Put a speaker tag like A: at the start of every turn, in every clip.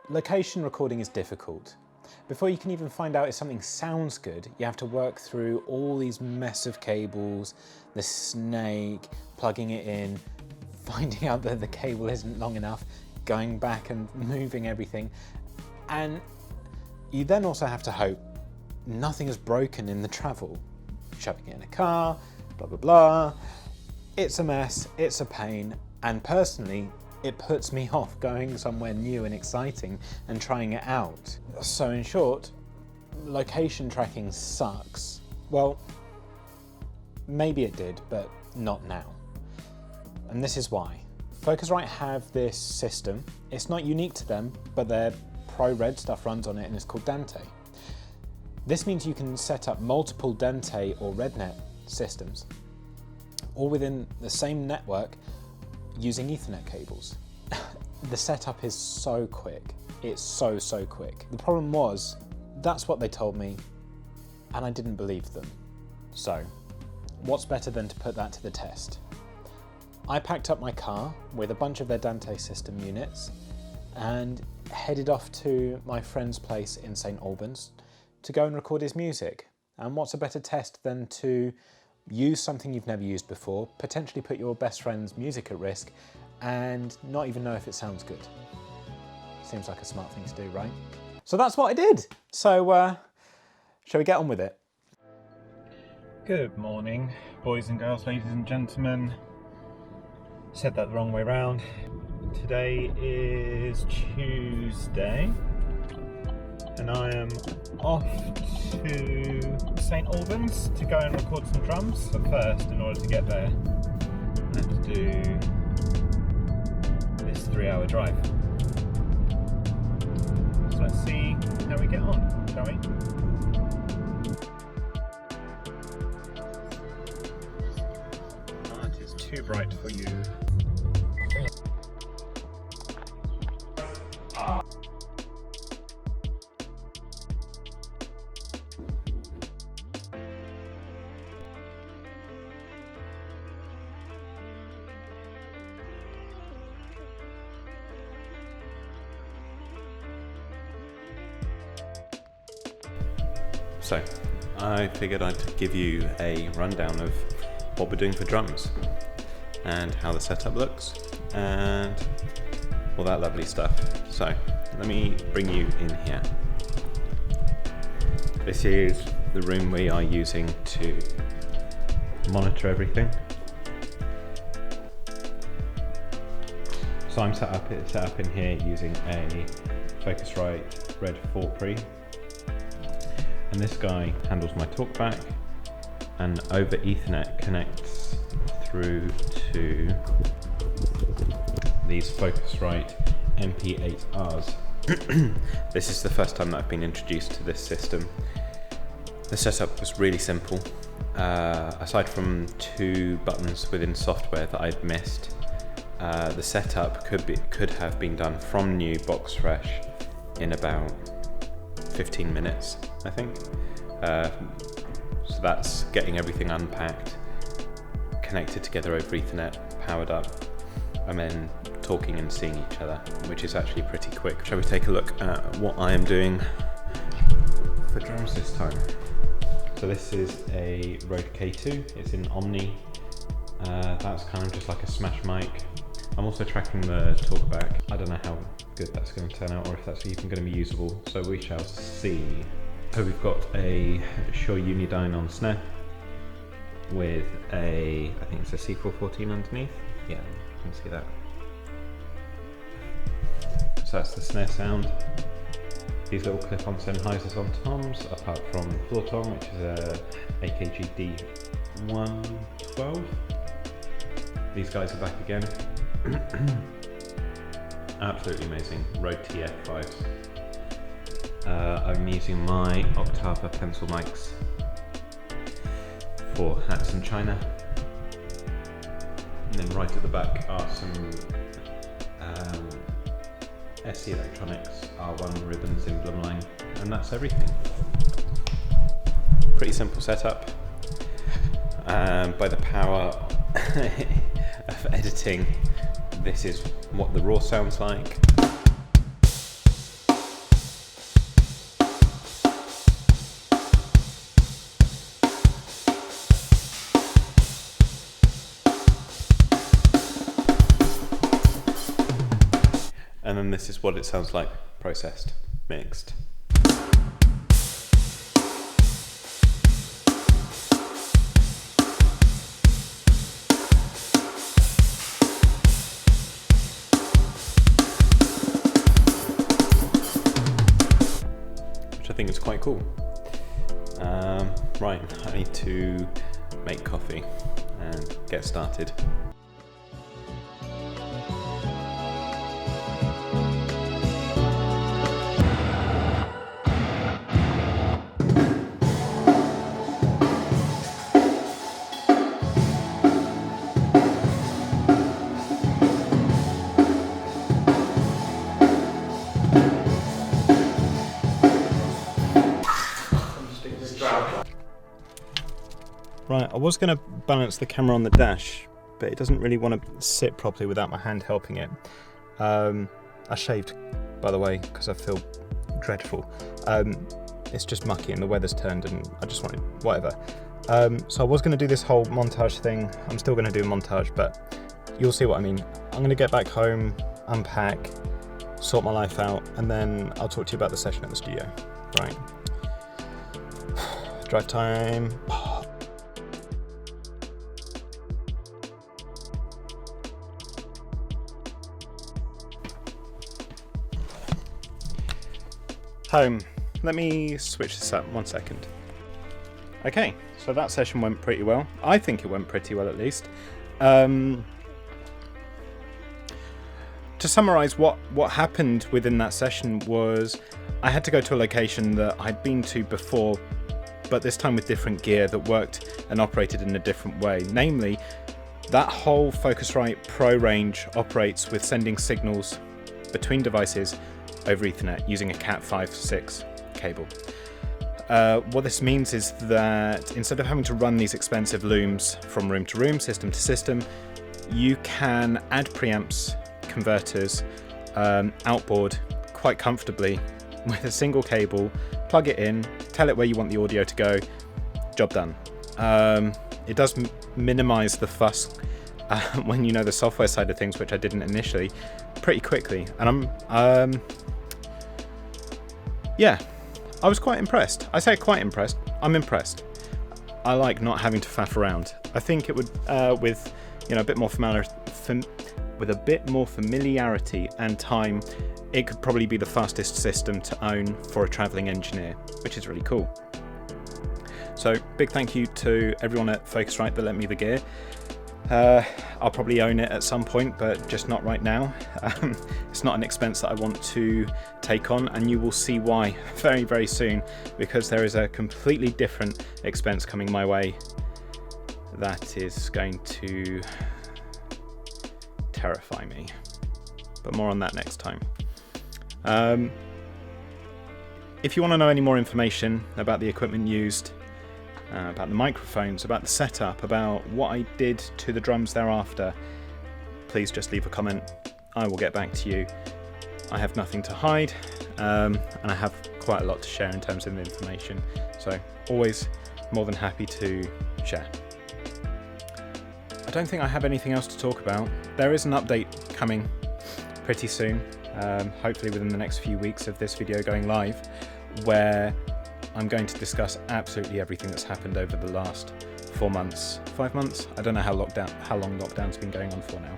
A: Location recording is difficult. Before you can even find out if something sounds good, you have to work through all these mess of cables, the snake, plugging it in, finding out that the cable isn't long enough, going back and moving everything. And you then also have to hope nothing is broken in the travel. Shoving it in a car, blah, blah, blah. It's a mess, it's a pain, and personally, it puts me off going somewhere new and exciting and trying it out. So in short, location tracking sucks. Well, maybe it did, but not now. And this is why. Focusrite have this system. It's not unique to them, but their Pro Red stuff runs on it and it's called Dante. This means you can set up multiple Dante or RedNet systems, all within the same network using Ethernet cables. The setup is so quick. It's so quick. The problem was, that's what they told me, and I didn't believe them. So, what's better than to put that to the test? I packed up my car with a bunch of their Dante system units and headed off to my friend's place in St. Albans to go and record his music. And what's a better test than to use something you've never used before, potentially put your best friend's music at risk, and not even know if it sounds good. Seems like a smart thing to do, right? So that's what I did. So, shall we get on with it? Good morning, boys and girls, ladies and gentlemen. Said that the wrong way round. Today is Tuesday, and I am off to St. Albans to go and record some drums. But first, in order to get there, I have to do this 3-hour drive. So let's see how we get on, shall we? Oh, it is too bright for you. So, I figured I'd give you a rundown of what we're doing for drums and how the setup looks and all that lovely stuff. So, let me bring you in here. This is the room we are using to monitor everything. So I'm set up in here using a Focusrite Red 4 Pre. And this guy handles my talkback and over Ethernet connects through to these Focusrite MP8Rs. This is the first time that I've been introduced to this system. The setup was really simple. Aside from 2 buttons within software that I'd missed, the setup could have been done from new box fresh in about 15 minutes, I think. So that's getting everything unpacked, connected together over Ethernet, powered up, and then talking and seeing each other, which is actually pretty quick. Shall we take a look at what I am doing for drums this time? So this is a Rode K2, it's in Omni. That's kind of just like a smash mic. I'm also tracking the talkback. I don't know how good that's going to turn out or if that's even going to be usable, so we shall see. So we've got a Shure Unidyne on snare with I think it's a C414 underneath. Yeah, you can see that. So that's the snare sound. These little clip-on Sennheisers on toms, apart from the floor tom, which is a AKG D112. These guys are back again. Absolutely amazing, Rode TF5s. I'm using my Octava pencil mics for hats and china. And then right at the back are some SC Electronics R1 ribbons in Blumline, and that's everything. Pretty simple setup. By the power of editing, this is what the raw sounds like.
B: And then this is what it sounds like, processed, mixed. Which I think is quite cool. Right, I need to make coffee and get started. Right, I was going to balance the camera on the dash, but it doesn't really want to sit properly without my hand helping it. I shaved, by the way, because I feel dreadful. It's just mucky and the weather's turned and I just wanted whatever. So I was going to do this whole montage thing. I'm still going to do a montage, but you'll see what I mean. I'm going to get back home, unpack, sort my life out, and then I'll talk to you about the session at the studio. Right. Drive time. Home. Let me switch this up 1 second. Okay, so that session went pretty well. I think it went pretty well, at least. To summarise what happened within that session was I had to go to a location that I'd been to before, but this time with different gear that worked and operated in a different way. Namely, that whole Focusrite Pro range operates with sending signals between devices over Ethernet using a Cat 5/6 cable. What this means is that instead of having to run these expensive looms from room to room, system to system, you can add preamps, converters, outboard quite comfortably with a single cable, plug it in, tell it where you want the audio to go, job done. It does minimize the fuss when you know the software side of things, which I didn't initially, pretty quickly. And yeah, I was quite impressed. I say quite impressed. I'm impressed. I like not having to faff around. I think it would, with a bit more familiarity and time, it could probably be the fastest system to own for a traveling engineer, which is really cool. So big thank you to everyone at Focusrite that lent me the gear. I'll probably own it at some point, but just not right now. It's not an expense that I want to take on, and you will see why very, very soon, because there is a completely different expense coming my way that is going to terrify me. But more on that next time. If you want to know any more information about the equipment used, about the microphones, about the setup, about what I did to the drums thereafter, please just leave a comment. I will get back to you. I have nothing to hide, and I have quite a lot to share in terms of information, so always more than happy to share. I don't think I have anything else to talk about. There is an update coming pretty soon, hopefully within the next few weeks of this video going live, where I'm going to discuss absolutely everything that's happened over the last 4 months, 5 months. I don't know how long lockdown's been going on for now.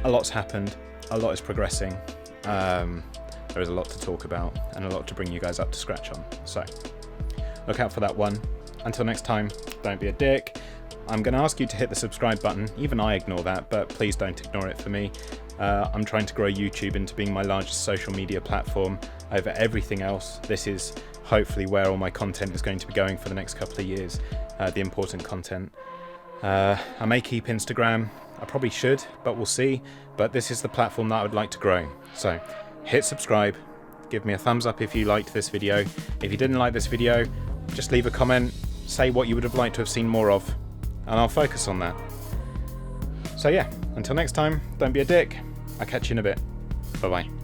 B: A lot's happened, a lot is progressing. There is a lot to talk about and a lot to bring you guys up to scratch on. So look out for that one. Until next time, don't be a dick. I'm going to ask you to hit the subscribe button. Even I ignore that, but please don't ignore it for me. I'm trying to grow YouTube into being my largest social media platform over everything else. This is hopefully where all my content is going to be going for the next couple of years, the important content. I may keep Instagram, I probably should, but we'll see. But this is the platform that I would like to grow. So hit subscribe, give me a thumbs up if you liked this video. If you didn't like this video, just leave a comment, say what you would have liked to have seen more of, and I'll focus on that. So yeah, until next time, don't be a dick. I'll catch you in a bit. Bye bye.